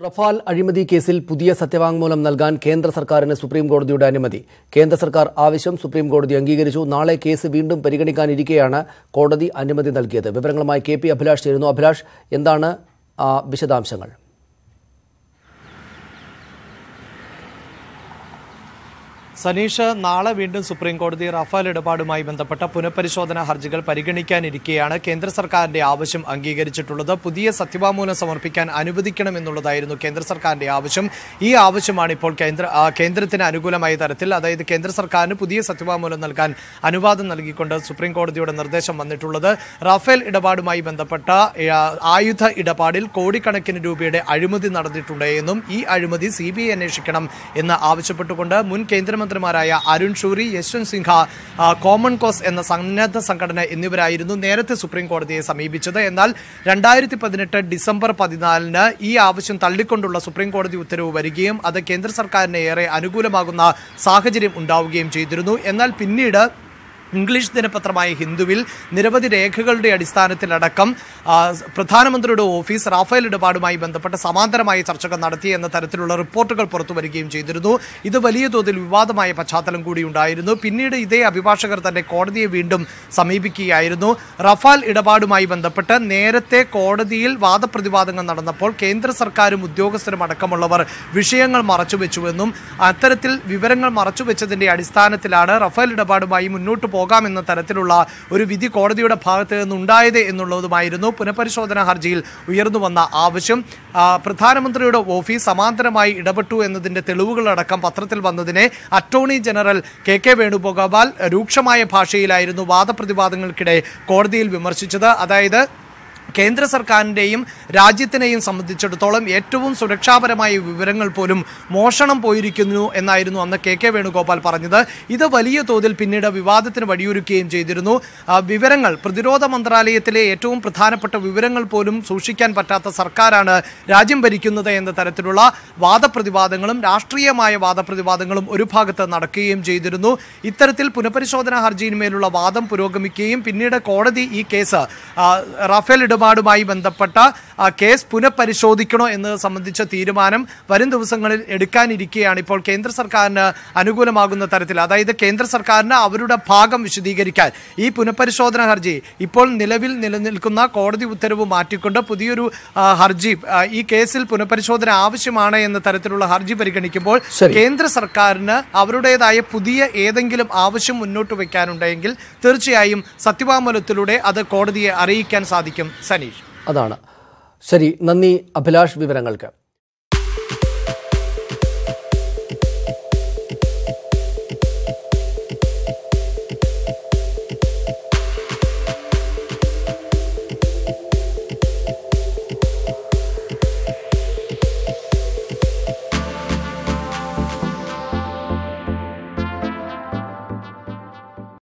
Rafale അഴിമതി കേസിൽ പുതിയ സത്യവാങ്മൂലം നൽകാൻ കേന്ദ്ര സർക്കാരിന് സുപ്രീംകോടതിയുടെ അനുമതി. കേന്ദ്ര സർക്കാർ ആവശ്യം സുപ്രീംകോടതി അംഗീകരിച്ചു. നാളെ കേസ് വീണ്ടും പരിഗണിക്കാനിരിക്കെയാണ് കോടതി അനുമതി നൽകിയത്. വിവരങ്ങളുമായി കെ പി അഭിലാഷ് ചേരുന്നു. അഭിലാഷ്, എന്താണ് വിശദാംശങ്ങൾ? സനീഷ്, നാളെ വീണ്ടും സുപ്രീംകോടതി റഫാൽ ഇടപാടുമായി ബന്ധപ്പെട്ട പുനഃപരിശോധനാ ഹർജികൾ പരിഗണിക്കാനിരിക്കെയാണ് കേന്ദ്ര സർക്കാരിന്റെ ആവശ്യം അംഗീകരിച്ചിട്ടുള്ളത്. പുതിയ സത്യവാങ്മൂലം സമർപ്പിക്കാൻ അനുവദിക്കണമെന്നുള്ളതായിരുന്നു കേന്ദ്ര സർക്കാരിന്റെ ആവശ്യം. ഈ ആവശ്യമാണ് ഇപ്പോൾ കേന്ദ്രത്തിന് അനുകൂലമായ തരത്തിൽ, അതായത് കേന്ദ്ര സർക്കാരിന് പുതിയ സത്യവാങ്മൂലം നൽകാൻ അനുവാദം നൽകിക്കൊണ്ട് സുപ്രീംകോടതിയുടെ നിർദ്ദേശം വന്നിട്ടുള്ളത്. റഫേൽ ഇടപാടുമായി ബന്ധപ്പെട്ട ആയുധ ഇടപാടിൽ കോടിക്കണക്കിന് രൂപയുടെ അഴിമതി നടന്നിട്ടുണ്ട് എന്നും ഈ അഴിമതി CBI അന്വേഷിക്കണം എന്ന് ആവശ്യപ്പെട്ടുകൊണ്ട് മുൻ കേന്ദ്രമന്ത്രിമാരായ അരുൺ ഷൂറി, യശ്വന്ത് സിൻഹ, കോമൺ കോസ് എന്ന സന്നദ്ധ സംഘടന എന്നിവരായിരുന്നു നേരത്തെ സുപ്രീം കോടതിയെ സമീപിച്ചത്. എന്നാൽ 2018 ഡിസംബർ 14 ഈ ആവശ്യം തള്ളിക്കൊണ്ടുള്ള സുപ്രീം കോടതി ഉത്തരവ് വരികയും അത് കേന്ദ്ര സർക്കാരിന് ഏറെ അനുകൂലമാകുന്ന സാഹചര്യം ഉണ്ടാവുകയും ചെയ്തിരുന്നു. എന്നാൽ പിന്നീട് ഇംഗ്ലീഷ് ദിനപത്രമായ ഹിന്ദുവിൽ നിരവധി രേഖകളുടെ അടിസ്ഥാനത്തിലടക്കം പ്രധാനമന്ത്രിയുടെ ഓഫീസ് റഫേൽ ഇടപാടുമായി ബന്ധപ്പെട്ട സമാന്തരമായ ചർച്ചകൾ നടത്തി എന്ന തരത്തിലുള്ള റിപ്പോർട്ടുകൾ പുറത്തു വരികയും ചെയ്തിരുന്നു. ഇത് വലിയ തോതിൽ വിവാദമായ പശ്ചാത്തലം കൂടി ഉണ്ടായിരുന്നു. പിന്നീട് ഇതേ അഭിഭാഷകർ തന്നെ കോടതിയെ വീണ്ടും സമീപിക്കുകയായിരുന്നു. റഫാൽ ഇടപാടുമായി ബന്ധപ്പെട്ട് നേരത്തെ കോടതിയിൽ വാദപ്രതിവാദങ്ങൾ നടന്നപ്പോൾ കേന്ദ്ര സർക്കാരും ഉദ്യോഗസ്ഥരും അടക്കമുള്ളവർ വിഷയങ്ങൾ മറച്ചുവെച്ചുവെന്നും അത്തരത്തിൽ വിവരങ്ങൾ മറച്ചുവെച്ചതിന്റെ അടിസ്ഥാനത്തിലാണ് റഫേൽ ഇടപാടുമായി മുന്നോട്ട് പോകാമെന്ന തരത്തിലുള്ള ഒരു വിധി കോടതിയുടെ ഭാഗത്ത് നിന്നുണ്ടായത് എന്നുള്ളതുമായിരുന്നു പുനഃപരിശോധനാ ഹർജിയിൽ ഉയർന്നു വന്ന ആവശ്യം. പ്രധാനമന്ത്രിയുടെ ഓഫീസ് സമാന്തരമായി ഇടപെട്ടു എന്നതിന്റെ തെളിവുകളടക്കം പത്രത്തിൽ വന്നതിനെ അറ്റോർണി ജനറൽ കെ വേണുഗോപാൽ രൂക്ഷമായ ഭാഷയിലായിരുന്നു വാദപ്രതിവാദങ്ങൾക്കിടെ കോടതിയിൽ വിമർശിച്ചത്. അതായത് കേന്ദ്ര സർക്കാരിൻ്റെയും രാജ്യത്തിനെയും സംബന്ധിച്ചിടത്തോളം ഏറ്റവും സുരക്ഷാപരമായ വിവരങ്ങൾ പോലും മോഷണം പോയിരിക്കുന്നു എന്നായിരുന്നു അന്ന് കെ വേണുഗോപാൽ പറഞ്ഞത്. ഇത് വലിയ തോതിൽ പിന്നീട് വിവാദത്തിന് വഴിയൊരുക്കുകയും ചെയ്തിരുന്നു. വിവരങ്ങൾ, പ്രതിരോധ മന്ത്രാലയത്തിലെ ഏറ്റവും പ്രധാനപ്പെട്ട വിവരങ്ങൾ പോലും സൂക്ഷിക്കാൻ പറ്റാത്ത സർക്കാരാണ് രാജ്യം ഭരിക്കുന്നത് എന്ന തരത്തിലുള്ള വാദപ്രതിവാദങ്ങളും രാഷ്ട്രീയമായ വാദപ്രതിവാദങ്ങളും ഒരു ഭാഗത്ത് നടക്കുകയും ചെയ്തിരുന്നു. ഇത്തരത്തിൽ പുനഃപരിശോധനാ ഹർജിയിന്മേലുള്ള വാദം പുരോഗമിക്കുകയും പിന്നീട് കോടതി ഈ കേസ് റഫേൽ ഇടപാടുമായി ബന്ധപ്പെട്ട കേസ് പുനഃപരിശോധിക്കണോ എന്നത് സംബന്ധിച്ച തീരുമാനം വരും ദിവസങ്ങളിൽ എടുക്കാനിരിക്കെയാണ് ഇപ്പോൾ കേന്ദ്ര സർക്കാരിന് അനുകൂലമാകുന്ന തരത്തിൽ, അതായത് കേന്ദ്ര സർക്കാരിന് അവരുടെ ഭാഗം വിശദീകരിക്കാൻ ഈ പുനഃപരിശോധന ഹർജി ഇപ്പോൾ നിലവിൽ നിലനിൽക്കുന്ന കോടതി ഉത്തരവ് മാറ്റിക്കൊണ്ട് പുതിയൊരു ഹർജി ഈ കേസിൽ പുനഃപരിശോധന ആവശ്യമാണ് എന്ന തരത്തിലുള്ള ഹർജി പരിഗണിക്കുമ്പോൾ കേന്ദ്ര സർക്കാരിന് അവരുടേതായ പുതിയ ഏതെങ്കിലും ആവശ്യം മുന്നോട്ട് വയ്ക്കാനുണ്ടെങ്കിൽ തീർച്ചയായും സത്യവാങ്മൂലത്തിലൂടെ അത് കോടതിയെ അറിയിക്കാൻ സാധിക്കും. സനീഷ്, അതാണ് ശരി. നന്ദി അഭിലാഷ് വിവരങ്ങൾക്ക്.